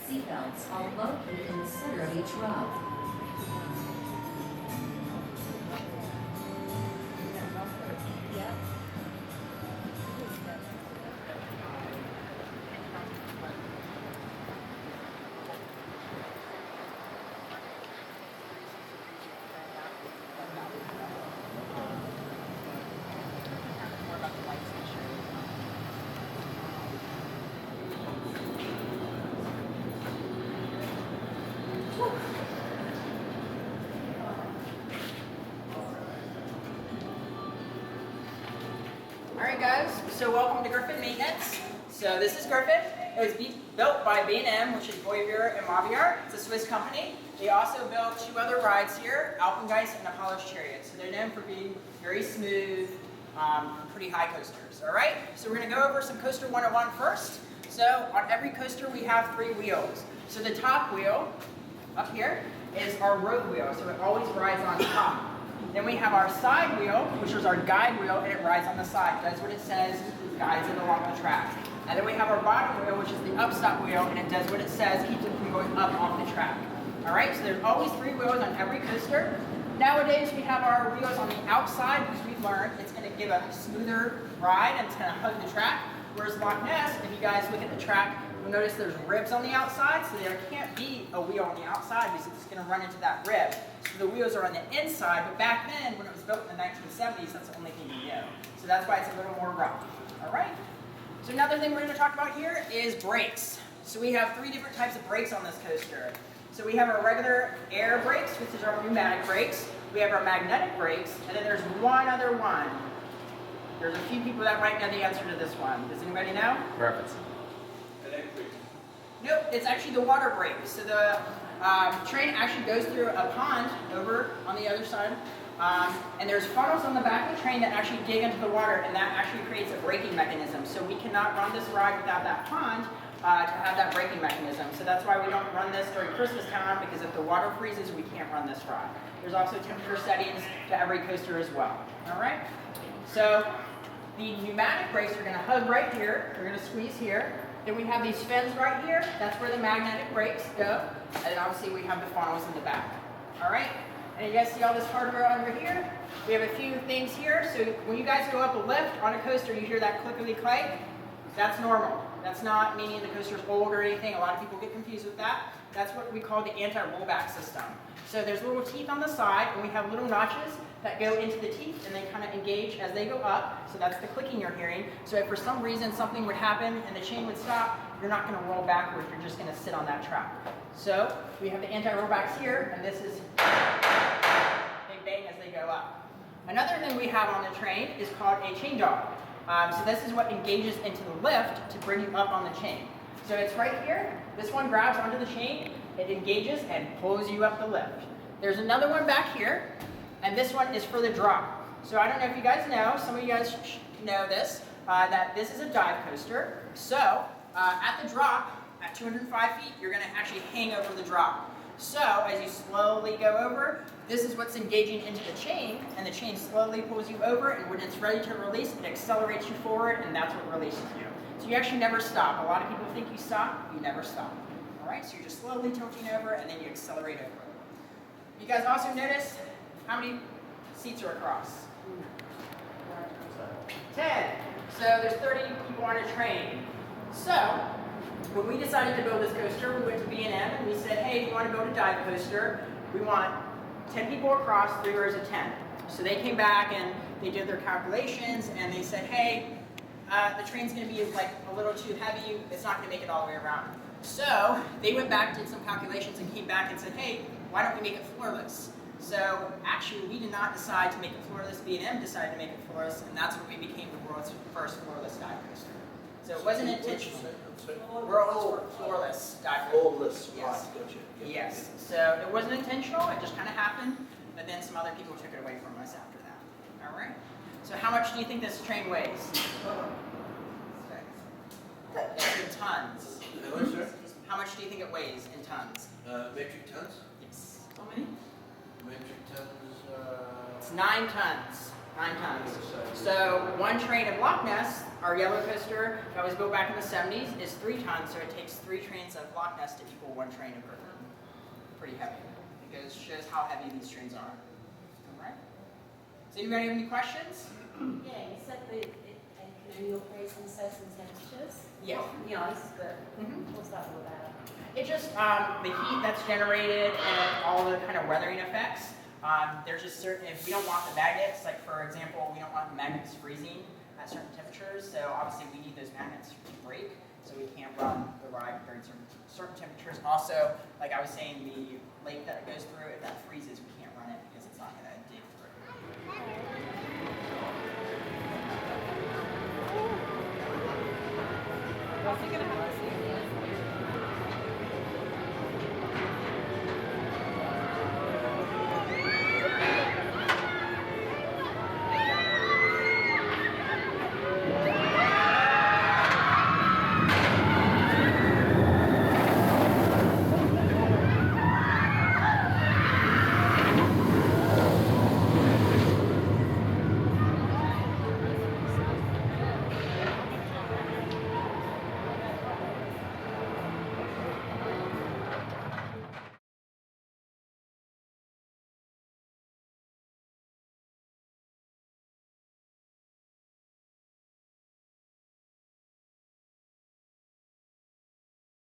Seatbelts are located in the center of each row. Alright guys, so welcome to Griffon Maintenance. So this is Griffon. It was built by B&M, which is Boyer and Maviar. It's a Swiss company. They also built two other rides here, Alpengeist and Apollo's Chariot. So they're known for being very smooth, pretty high coasters. Alright, so we're going to go over some Coaster 101 first. So on every coaster we have three wheels. So the top wheel, up here, is our road wheel, so it always rides on top. Then we have our side wheel, which is our guide wheel, and it rides on the side. Does what it says, guides it along the track. And then we have our bottom wheel, which is the upstop wheel, and it does what it says, keeps it from going up off the track. Alright, so there's always three wheels on every coaster. Nowadays we have our wheels on the outside because we've learned it's going to give a smoother ride and it's going to hug the track. Whereas Loch Ness, if you guys look at the track, you'll notice there's ribs on the outside, so there can't be a wheel on the outside because it's going to run into that rib. So the wheels are on the inside, but back then, when it was built in the 1970s, that's the only thing you knew. So that's why it's a little more rough. Alright? So another thing we're going to talk about here is brakes. So we have three different types of brakes on this coaster. So we have our regular air brakes, which is our pneumatic brakes. We have our magnetic brakes, and then there's one other one. There's a few people that might know the answer to this one. Does anybody know? Reference. Nope, it's actually the water brake. So the train actually goes through a pond over on the other side. And there's funnels on the back of the train that actually dig into the water, and that actually creates a braking mechanism. So we cannot run this ride without that pond to have that braking mechanism. So that's why we don't run this during Christmas time, because if the water freezes, we can't run this ride. There's also temperature settings to every coaster as well. All right? So the pneumatic brakes are going to hug right here. They're going to squeeze here. Then we have these fins right here. That's where the magnetic brakes go. And then obviously we have the funnels in the back. All right? And you guys see all this hardware over here? We have a few things here. So when you guys go up a lift on a coaster, you hear that clickety-clack. That's normal. That's not meaning the coaster's old or anything. A lot of people get confused with that. That's what we call the anti-rollback system. So there's little teeth on the side, and we have little notches that go into the teeth, and they kind of engage as they go up. So that's the clicking you're hearing. So if for some reason something would happen and the chain would stop, you're not going to roll backwards. You're just going to sit on that track. So we have the anti-rollbacks here, and this is they bang as they go up. Another thing we have on the train is called a chain dog. So this is what engages into the lift to bring you up on the chain. So it's right here. This one grabs onto the chain, it engages and pulls you up the lift. There's another one back here, and this one is for the drop. So I don't know if you guys know, some of you guys know this, that this is a dive coaster. So at the drop, at 205 feet, you're going to actually hang over the drop. So as you slowly go over, this is what's engaging into the chain, and the chain slowly pulls you over, and when it's ready to release, it accelerates you forward, and that's what releases you. So you actually never stop. A lot of people think you stop, you never stop. All right, so you're just slowly tilting over, and then you accelerate over. You guys also notice how many seats are across? 10. So there's 30 people on a train. So when we decided to build this coaster, we went to B&M and we said, hey, if you want to build a dive coaster, we want 10 people across, 3 rows of 10. So they came back and they did their calculations and they said, hey, the train's going to be like a little too heavy, it's not going to make it all the way around. So they went back, did some calculations, and came back and said, hey, why don't we make it floorless? So actually, we did not decide to make it floorless. B&M decided to make it floorless, and that's when we became the world's first floorless dive coaster. So it wasn't intentional. World's floorless dive coaster. Floorless, Yes. right, gotcha. Yep. Yes. So it wasn't intentional. It just kind of happened, but then some other people took it away from us after that. All right. So how much do you think this train weighs? It's in tons. How much, sir? How much do you think it weighs in tons? Metric tons? Yes. How many? Metric tons, It's 9 tons. 9 tons. So one train of Loch Ness, Our yellow coaster that was built back in the 70s is 3 tons, so it takes 3 trains of Loch Ness to equal 1 train of Griffon. Pretty heavy. It shows how heavy these trains are. All right. Does anybody have any questions? Yeah, you said that it can only operate in certain temperatures. Yes. Yes, but what's that all about? It's just the heat that's generated and all the kind of weathering effects. There's just certain, if we don't want the magnets, like for example, we don't want the magnets freezing at certain temperatures, so obviously we need those magnets to break, so we can't run the ride during certain temperatures. And also, like I was saying, the lake that it goes through, if that freezes, we can't run it because it's not going to dig through. What's it going to have to